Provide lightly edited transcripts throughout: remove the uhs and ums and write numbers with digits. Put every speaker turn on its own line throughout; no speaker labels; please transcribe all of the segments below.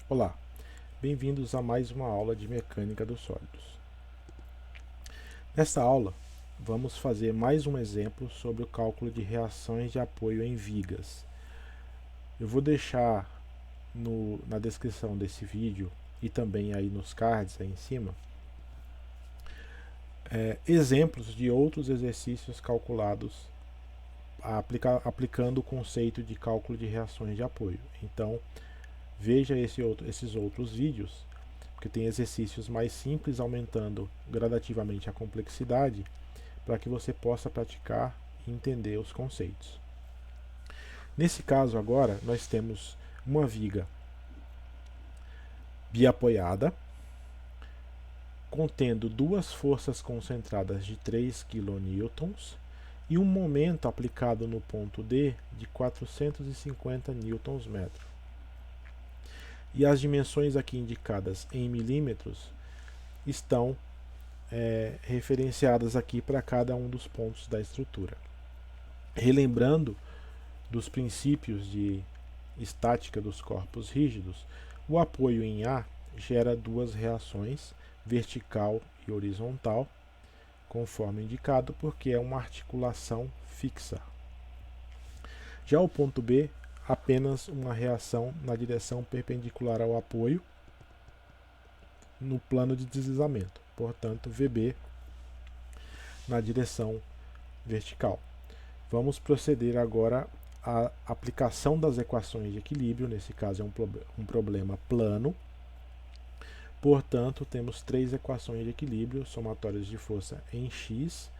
Olá, bem-vindos a mais uma aula de mecânica dos sólidos. Nesta aula, vamos fazer mais um exemplo sobre o cálculo de reações de apoio em vigas. Eu vou deixar na descrição desse vídeo e também aí nos cards aí em cima exemplos de outros exercícios calculados aplicando o conceito de cálculo de reações de apoio. Então, veja esses outros vídeos, porque tem exercícios mais simples aumentando gradativamente a complexidade para que você possa praticar e entender os conceitos. Nesse caso agora, nós temos uma viga biapoiada, contendo duas forças concentradas de 3 kN e um momento aplicado no ponto D de 450 Nm. E as dimensões aqui indicadas em milímetros estão referenciadas aqui para cada um dos pontos da estrutura. Relembrando dos princípios de estática dos corpos rígidos, o apoio em A gera duas reações, vertical e horizontal, conforme indicado, porque é uma articulação fixa. Já o ponto B, apenas uma reação na direção perpendicular ao apoio no plano de deslizamento, portanto, VB na direção vertical. Vamos proceder agora à aplicação das equações de equilíbrio, nesse caso é um problema plano. Portanto, temos três equações de equilíbrio, somatórias de força em x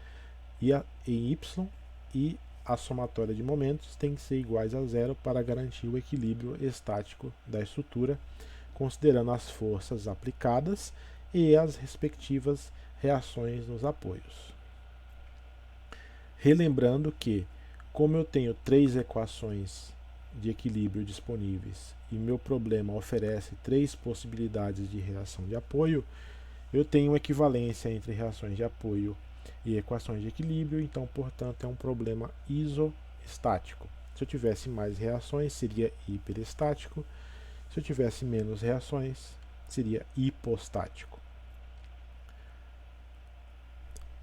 e em y, e a somatória de momentos tem que ser iguais a zero para garantir o equilíbrio estático da estrutura, considerando as forças aplicadas e as respectivas reações nos apoios. Relembrando que, como eu tenho três equações de equilíbrio disponíveis e meu problema oferece três possibilidades de reação de apoio, eu tenho equivalência entre reações de apoio e equações de equilíbrio, então, portanto, é um problema isoestático. Se eu tivesse mais reações, seria hiperestático. Se eu tivesse menos reações, seria hipostático.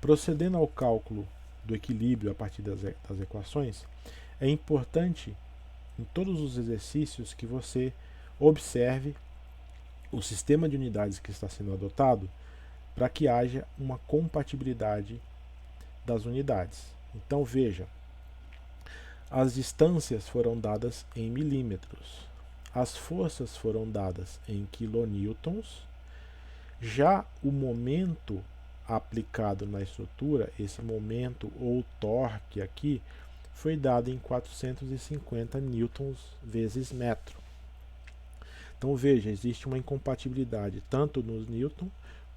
Procedendo ao cálculo do equilíbrio a partir das equações, é importante em todos os exercícios que você observe o sistema de unidades que está sendo adotado para que haja uma compatibilidade das unidades. Então veja, as distâncias foram dadas em milímetros, as forças foram dadas em quilonewtons, já o momento aplicado na estrutura, esse momento ou torque aqui, foi dado em 450 newtons vezes metro. Então veja, existe uma incompatibilidade tanto nos newton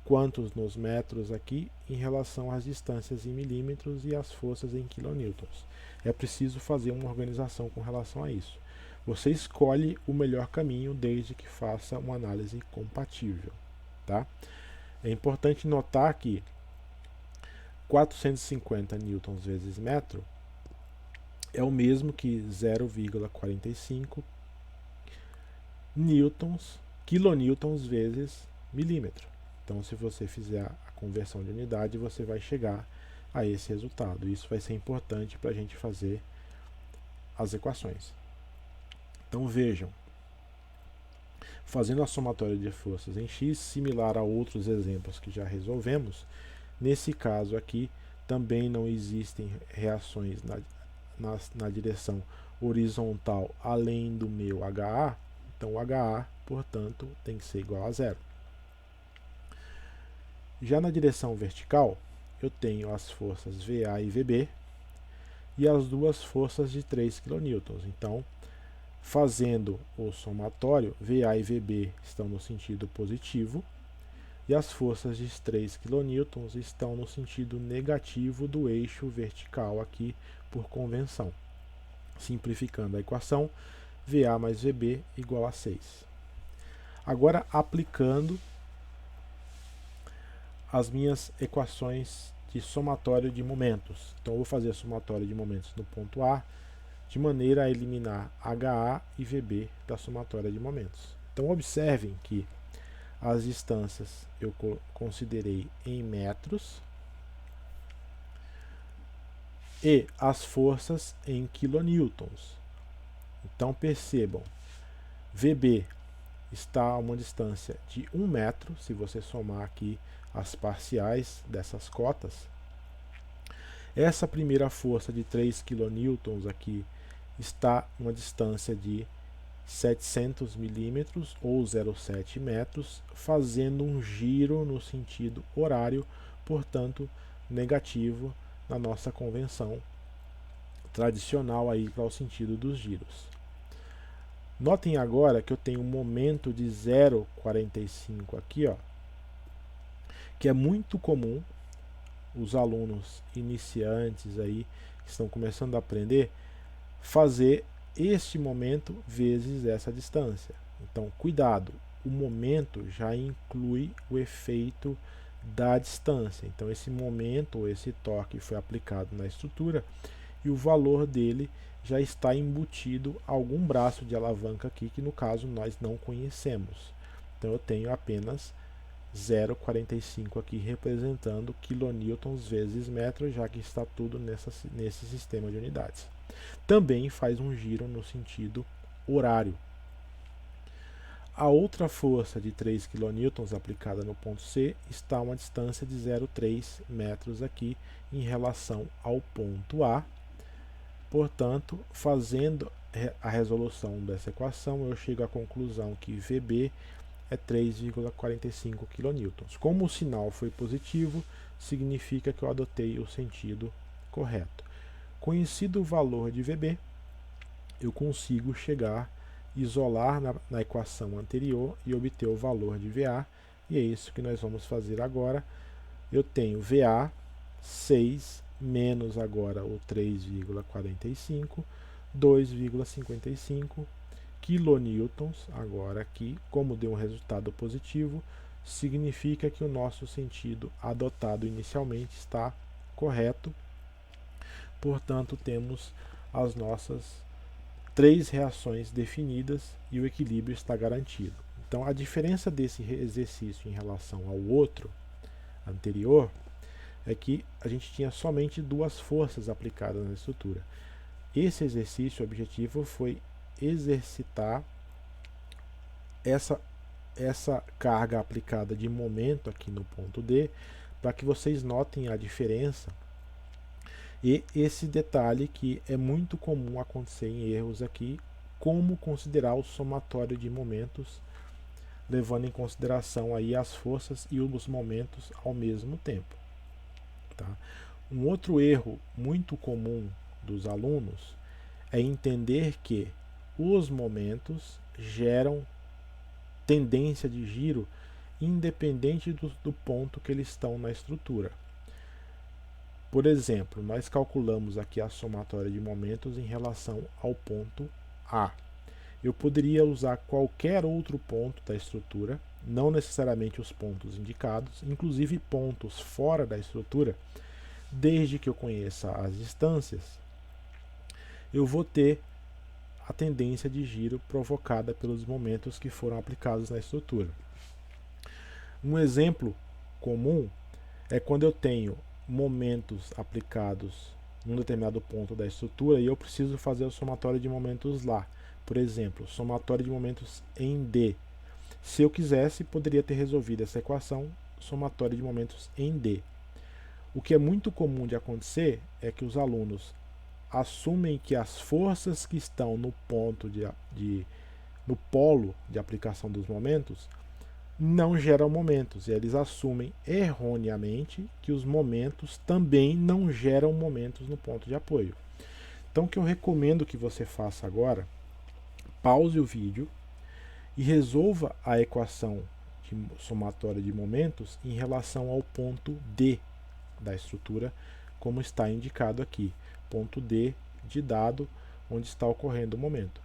quanto nos metros aqui em relação às distâncias em milímetros e às forças em quilonewtons. É preciso fazer uma organização com relação a isso. Você escolhe o melhor caminho desde que faça uma análise compatível. Tá? É importante notar que 450 newtons vezes metro é o mesmo que 0,45 quilonewtons vezes milímetro. Então, se você fizer a conversão de unidade, você vai chegar a esse resultado. Isso vai ser importante para a gente fazer as equações. Então, vejam, fazendo a somatória de forças em x, similar a outros exemplos que já resolvemos, nesse caso aqui também não existem reações na direção horizontal além do meu HA, então o HA, portanto, tem que ser igual a zero. Já na direção vertical, eu tenho as forças VA e VB e as duas forças de 3 kN. Então, fazendo o somatório, VA e VB estão no sentido positivo e as forças de 3 kN estão no sentido negativo do eixo vertical aqui por convenção. Simplificando a equação, VA mais VB igual a 6. Agora, aplicando as minhas equações de somatório de momentos. Então, eu vou fazer a somatória de momentos no ponto A, de maneira a eliminar HA e VB da somatória de momentos. Então observem que as distâncias eu considerei em metros e as forças em quilonewtons. Então percebam, VB está a uma distância de 1 metro, se você somar aqui as parciais dessas cotas. Essa primeira força de 3 kN aqui está a uma distância de 700 milímetros ou 0,7 metros, fazendo um giro no sentido horário, portanto negativo na nossa convenção tradicional aí para o sentido dos giros. Notem agora que eu tenho um momento de 0,45 aqui, ó, que é muito comum os alunos iniciantes aí que estão começando a aprender fazer este momento vezes essa distância. Então, cuidado, o momento já inclui o efeito da distância. Então, esse momento ou esse torque foi aplicado na estrutura e o valor dele já está embutido algum braço de alavanca aqui, que no caso nós não conhecemos. Então eu tenho apenas 0,45 aqui representando quilonewtons vezes metro, já que está tudo nesse sistema de unidades. Também faz um giro no sentido horário. A outra força de 3 kN aplicada no ponto C está a uma distância de 0,3 metros aqui em relação ao ponto A. Portanto, fazendo a resolução dessa equação, eu chego à conclusão que VB é 3,45 kN. Como o sinal foi positivo, significa que eu adotei o sentido correto. Conhecido o valor de VB, eu consigo chegar, isolar na equação anterior e obter o valor de VA, e é isso que nós vamos fazer agora. Eu tenho VA 6 menos agora o 3,45, 2,55 quilonewtons. Agora aqui, como deu um resultado positivo, significa que o nosso sentido adotado inicialmente está correto. Portanto, temos as nossas 3 reações definidas e o equilíbrio está garantido. Então, a diferença desse exercício em relação ao outro anterior é que a gente tinha somente 2 forças aplicadas na estrutura. Esse exercício, o objetivo foi exercitar essa carga aplicada de momento aqui no ponto D, para que vocês notem a diferença e esse detalhe que é muito comum acontecer em erros aqui, como considerar o somatório de momentos, levando em consideração aí as forças e os momentos ao mesmo tempo. Tá? Um outro erro muito comum dos alunos é entender que os momentos geram tendência de giro independente do ponto que eles estão na estrutura. Por exemplo, nós calculamos aqui a somatória de momentos em relação ao ponto A. Eu poderia usar qualquer outro ponto da estrutura, não necessariamente os pontos indicados, inclusive pontos fora da estrutura, desde que eu conheça as distâncias, eu vou ter a tendência de giro provocada pelos momentos que foram aplicados na estrutura. Um exemplo comum é quando eu tenho momentos aplicados num determinado ponto da estrutura e eu preciso fazer o somatório de momentos lá. Por exemplo, somatório de momentos em D. Se eu quisesse, poderia ter resolvido essa equação, somatório de momentos em D. O que é muito comum de acontecer é que os alunos assumem que as forças que estão no ponto no polo de aplicação dos momentos não geram momentos, e eles assumem erroneamente que os momentos também não geram momentos no ponto de apoio. Então o que eu recomendo que você faça agora, pause o vídeo e resolva a equação de somatória de momentos em relação ao ponto D da estrutura, como está indicado aqui, ponto D de dado, onde está ocorrendo o momento.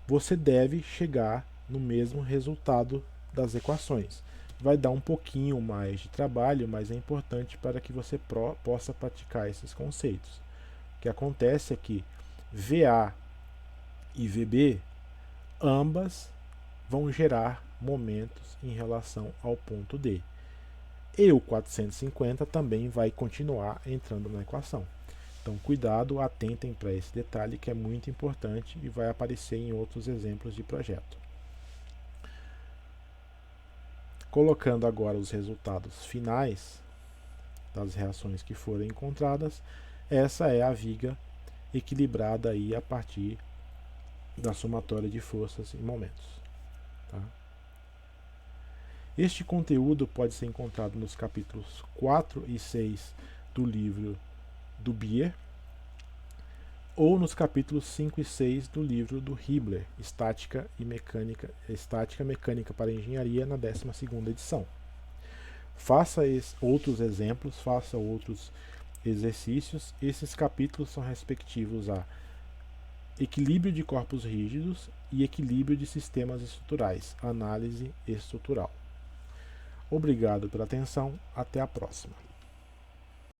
Você deve chegar no mesmo resultado das equações. Vai dar um pouquinho mais de trabalho, mas é importante para que você possa praticar esses conceitos. O que acontece é que VA e VB, ambas vão gerar momentos em relação ao ponto D. E o 450 também vai continuar entrando na equação. Então, cuidado, atentem para esse detalhe que é muito importante e vai aparecer em outros exemplos de projeto. Colocando agora os resultados finais das reações que foram encontradas, essa é a viga equilibrada aí a partir da somatória de forças e momentos. Tá? Este conteúdo pode ser encontrado nos capítulos 4 e 6 do livro do Beer, ou nos capítulos 5 e 6 do livro do Hibbeler, Estática Mecânica para Engenharia, na 12ª edição. Faça outros exemplos, faça outros exercícios. Esses capítulos são respectivos a equilíbrio de corpos rígidos e equilíbrio de sistemas estruturais, análise estrutural. Obrigado pela atenção, até a próxima.